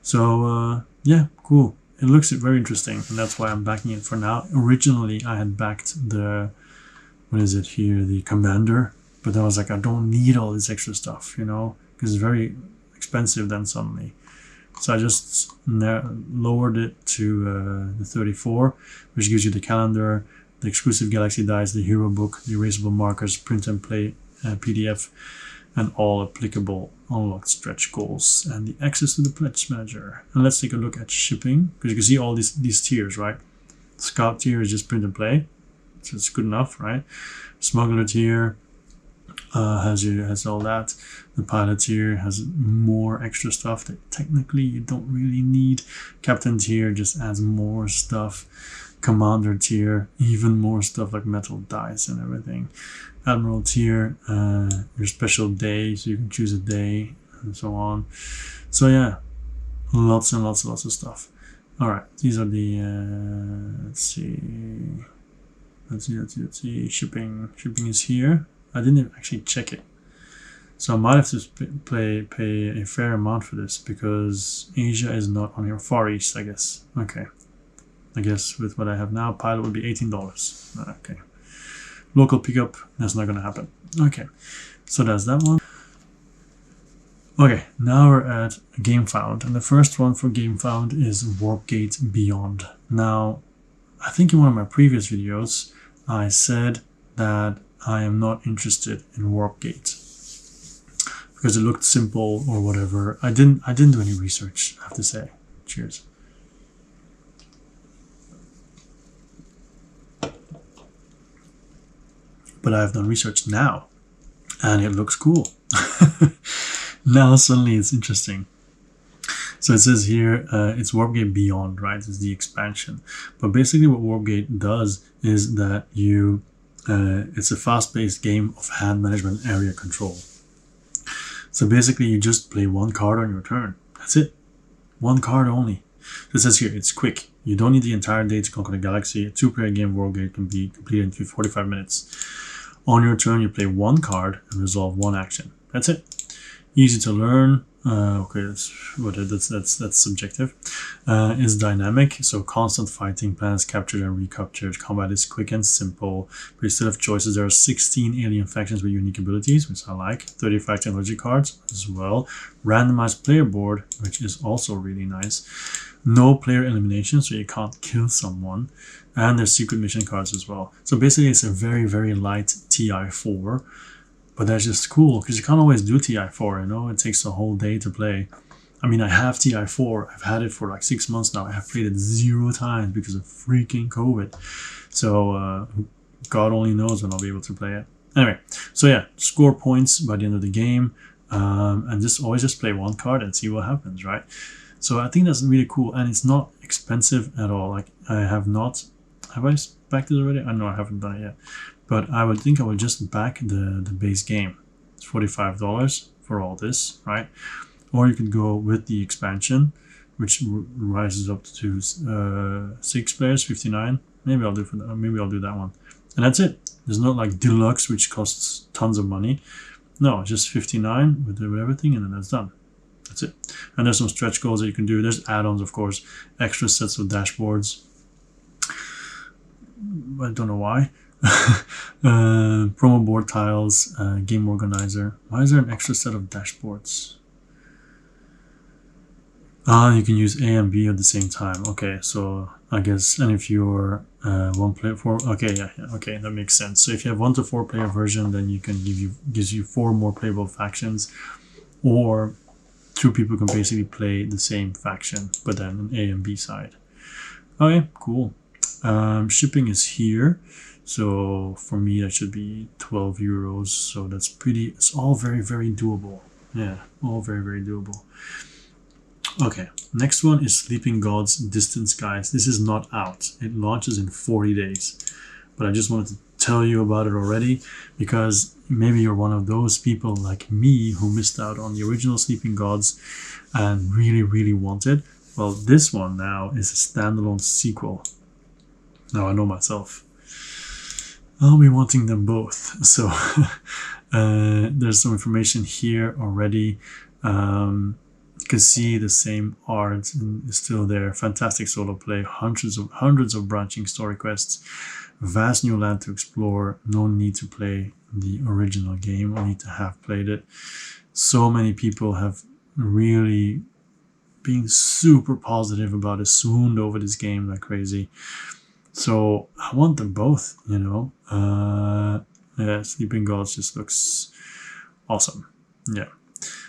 so yeah, cool. It looks very interesting, and that's why I'm backing it for now. Originally, I had backed the, what is it here, the commander, but then I was like, I don't need all this extra stuff, you know, because it's very expensive then suddenly. So I just lowered it to the 34, which gives you the calendar, the exclusive Galaxy dice, the hero book, the erasable markers, print and play PDF, and all applicable unlocked stretch goals, and the access to the pledge manager. And let's take a look at shipping, because you can see all these tiers, right? Scout tier is just print and play, so it's good enough, right? Smuggler tier has all that. The pilot tier has more extra stuff that technically you don't really need. Captain tier just adds more stuff. Commander tier, even more stuff like metal dice and everything. Admiral tier, your special day, so you can choose a day and so on. So yeah, lots and lots of stuff. All right, these are the let's see. Shipping is here. I didn't actually check it, so I might have to pay a fair amount for this because Asia is not on here. Far East, I guess. Okay, I guess with what I have now, pilot would be $18. Okay, local pickup, that's not gonna happen. Okay, so that's that one. Okay, now we're at Gamefound, and the first one for Gamefound is Warpgate Beyond. Now, I think in one of my previous videos, I said that I am not interested in Warpgate because it looked simple or whatever. I didn't do any research, I have to say. Cheers. But I've done research now, and it looks cool. Now suddenly it's interesting. So it says here, it's Warpgate Beyond, right? It's the expansion. But basically what Warpgate does is that you, it's a fast-paced game of hand management and area control. So basically you just play one card on your turn. That's it. One card only. So it says here, it's quick. You don't need the entire day to conquer the galaxy. A 2-player game, Worldgate, can be completed in 45 minutes. On your turn, you play one card and resolve one action. That's it. Easy to learn. Okay, that's subjective. It's dynamic, so constant fighting, planets captured and recaptured. Combat is quick and simple, but you still have choices. There are 16 alien factions with unique abilities, which I like. 35 technology cards as well. Randomized player board, which is also really nice. No player elimination, so you can't kill someone. And there's secret mission cards as well. So basically it's a very, very light TI4. But that's just cool because you can't always do TI4, you know, it takes a whole day to play. I mean, I have TI4, I've had it for like 6 months now. I have played it 0 times because of freaking COVID. So God only knows when I'll be able to play it. Anyway, so yeah, score points by the end of the game, and just always just play one card and see what happens, right? So I think that's really cool, and it's not expensive at all. Like I have I backed it already? I know I haven't done it yet, but I would think I would just back the base game. It's $45 for all this, right? Or you could go with the expansion, which rises up to 6 players, 59. Maybe I'll do that one, and that's it. There's no like Deluxe, which costs tons of money. No, just 59 with everything, and then that's done. That's it. And there's some stretch goals that you can do. There's add-ons, of course, extra sets of dashboards. I don't know why. Promo board tiles, game organizer. Why is there an extra set of dashboards? You can use A and B at the same time. Okay, so I guess, and if you're one player, okay, that makes sense. So if you have 1 to 4 player version, then you can gives you 4 more playable factions, or 2 people can basically play the same faction, but then an A and B side. Okay, cool. Shipping is here, so for me that should be 12 euros. So that's pretty. It's all very, very doable. Yeah, all very, very doable. Okay, next one is Sleeping Gods Distant Skies. This is not out. It launches in 40 days. But I just wanted to tell you about it already because maybe you're one of those people like me who missed out on the original Sleeping Gods and really, really want it. Well, this one now is a standalone sequel. Now I know myself. I'll be wanting them both. So there's some information here already. You can see the same art is still there. Fantastic solo play, hundreds of branching story quests, vast new land to explore. No need to play the original game, only to have played it. So many people have really been super positive about it, swooned over this game like crazy. So I want them both, you know. Yeah, Sleeping Gods just looks awesome. Yeah.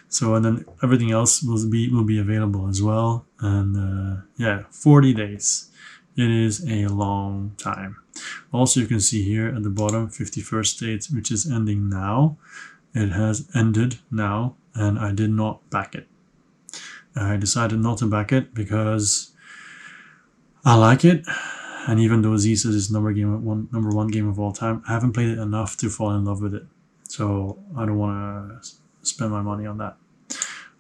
So, and then everything else will be available as well. And yeah, 40 days. It is a long time. Also, you can see here at the bottom, 51st date, which is ending now. It has ended now, and I did not back it. I decided not to back it because I like it. And even though Z says it's number one game of all time, I haven't played it enough to fall in love with it. So I don't want to spend my money on that.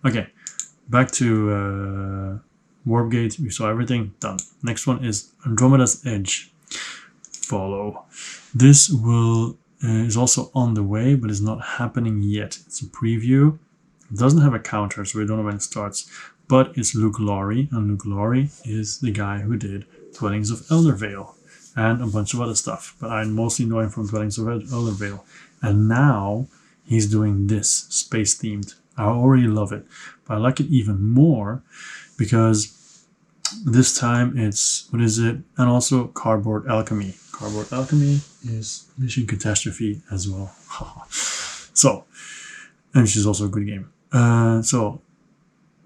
Okay, back to Warpgate. We saw everything done. Next one is Andromeda's Edge. Follow. This is also on the way, but is not happening yet. It's a preview. It doesn't have a counter, so we don't know when it starts. But it's Luke Laurie, and Luke Laurie is the guy who did Dwellings of Eldervale and a bunch of other stuff. But I mostly know him from Dwellings of Eldervale. And now he's doing this, space themed. I already love it, but I like it even more because this time it's, what is it? And also Cardboard Alchemy. Cardboard Alchemy is Mission Catastrophe as well. So, and which is also a good game. So,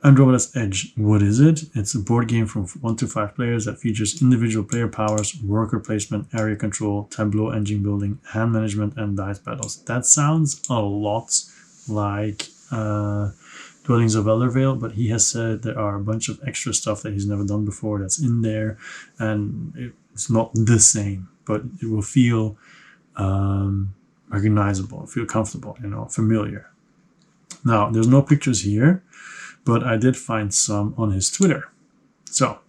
Andromeda's Edge, what is it? It's a board game from 1 to 5 players that features individual player powers, worker placement, area control, tableau engine building, hand management, and dice battles. That sounds a lot like Dwellings of Eldervale, but he has said there are a bunch of extra stuff that he's never done before that's in there, and it's not the same, but it will feel recognizable, feel comfortable, you know, familiar. Now, there's no pictures here, but I did find some on his Twitter. So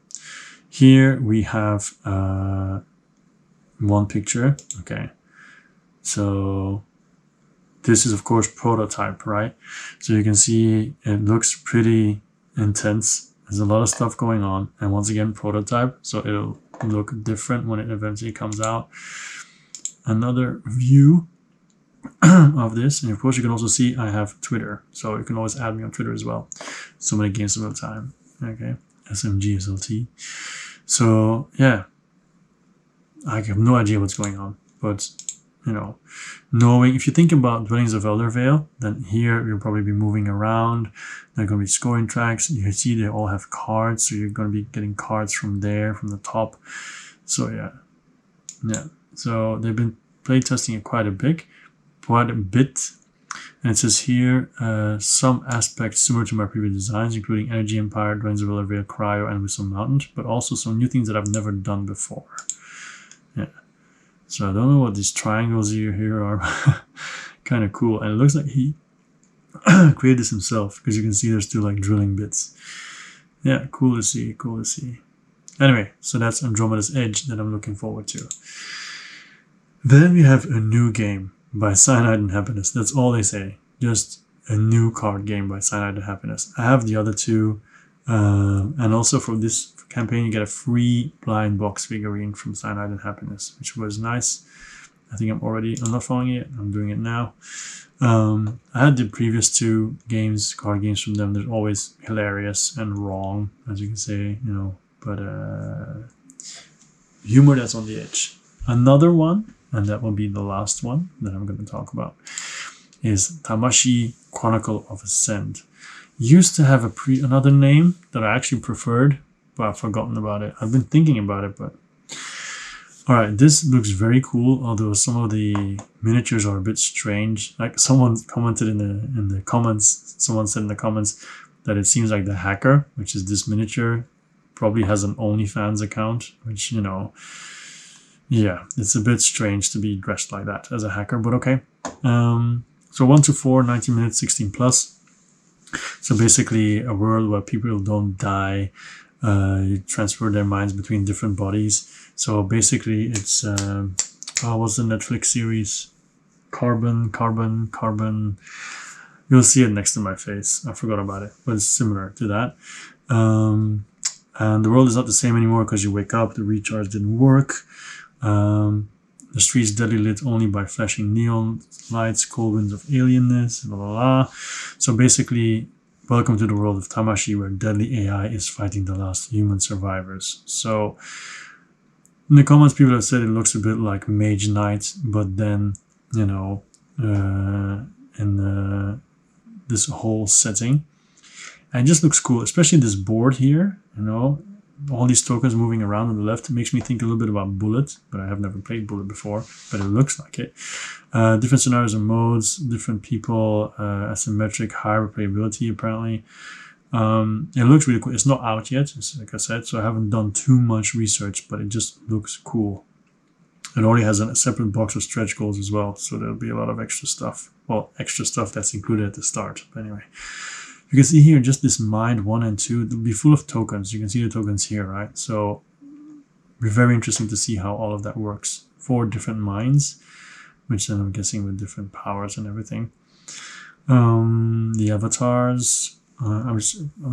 here we have one picture. Okay, so this is of course prototype, right? So you can see it looks pretty intense. There's a lot of stuff going on, and once again prototype, so it'll look different when it eventually comes out. Another view of this, and of course you can also see I have Twitter, so you can always add me on Twitter as well. So many games all the time. Okay, SMGSLT. So yeah, I have no idea what's going on, but you know, knowing, if you think about Dwellings of Eldervale, then here you'll probably be moving around. There are going to be scoring tracks. You see they all have cards, so you're going to be getting cards from there, from the top. So yeah. So they've been playtesting it quite a bit. And it says here, some aspects similar to my previous designs, including Energy Empire, Dwellings of Eldervale, Cryo, and Whistle Mountain, but also some new things that I've never done before. Yeah. So I don't know what these triangles here are. Kind of cool. And it looks like he created this himself, because you can see there's 2 like drilling bits. Yeah, cool to see, cool to see. Anyway, so that's Andromeda's Edge that I'm looking forward to. Then we have a new game by Cyanide and Happiness. That's all they say. Just a new card game by Cyanide and Happiness. I have the other 2. And also for this campaign, you get a free blind box figurine from Cyanide and Happiness, which was nice. I think I'm not following it. I'm doing it now. I had the previous 2 games, card games from them. They're always hilarious and wrong, as you can say, you know, but humor that's on the edge. Another one, and that will be the last one that I'm going to talk about, is Tamashi Chronicle of Ascent. Used to have another name that I actually preferred, but I've forgotten about it. I've been thinking about it, but alright, this looks very cool, although some of the miniatures are a bit strange. Like someone commented in the comments, someone said in the comments that it seems like the hacker, which is this miniature, probably has an OnlyFans account, which, you know, yeah, it's a bit strange to be dressed like that as a hacker, but okay. So 1 to 4, 90 minutes, 16 plus. So basically a world where people don't die. You transfer their minds between different bodies. So basically it's, what's the Netflix series? Carbon. You'll see it next to my face. I forgot about it, but it's similar to that. And the world is not the same anymore because you wake up, the recharge didn't work. The streets deadly lit only by flashing neon lights, cold winds of alienness, blah, blah, blah. So basically, welcome to the world of Tamashi, where deadly AI is fighting the last human survivors. So in the comments, people have said it looks a bit like Mage Knight, but then, you know, in this whole setting. And it just looks cool, especially this board here, you know, all these tokens moving around on the left. It makes me think a little bit about Bullet, but I have never played Bullet before, but it looks like it. Different scenarios and modes, different people, asymmetric, higher replayability apparently. It looks really cool. It's not out yet, like I said, so I haven't done too much research, but it just looks cool. It already has a separate box of stretch goals as well, so there'll be a lot of extra stuff. Well, extra stuff that's included at the start, but anyway. You can see here just this mind 1 and 2, it'll be full of tokens. You can see the tokens here, right? So it'll be very interesting to see how all of that works. 4 different minds, which then I'm guessing with different powers and everything. The avatars, I'm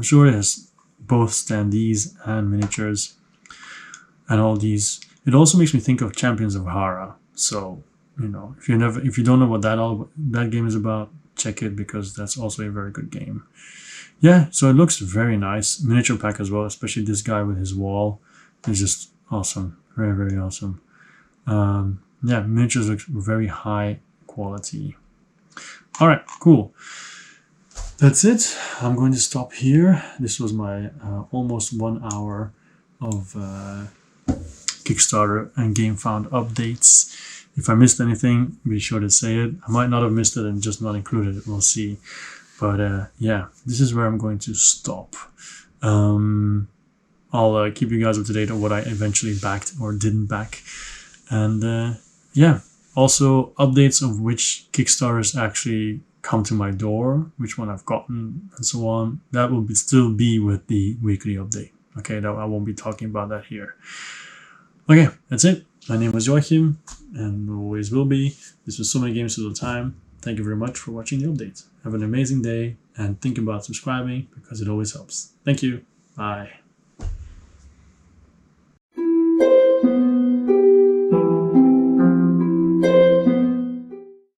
sure it has both standees and miniatures and all these. It also makes me think of Champions of Hara. So, you know, if you don't know what that game is about, check it, because that's also a very good game. Yeah, so it looks very nice. Miniature pack as well, especially this guy with his wall. It's just awesome. Very, very awesome. Yeah, miniatures look very high quality. All right, cool. That's it. I'm going to stop here. This was my almost 1 hour of Kickstarter and Gamefound updates. If I missed anything, be sure to say it. I might not have missed it and just not included it. We'll see. But yeah, this is where I'm going to stop. I'll keep you guys up to date on what I eventually backed or didn't back. And yeah, also updates of which Kickstarters actually come to my door, which one I've gotten, and so on. That will still be with the weekly update. Okay, I won't be talking about that here. Okay, that's it. My name was Joachim, and always will be. This was So Many Games All the Time. Thank you very much for watching the update. Have an amazing day, and think about subscribing because it always helps. Thank you. Bye.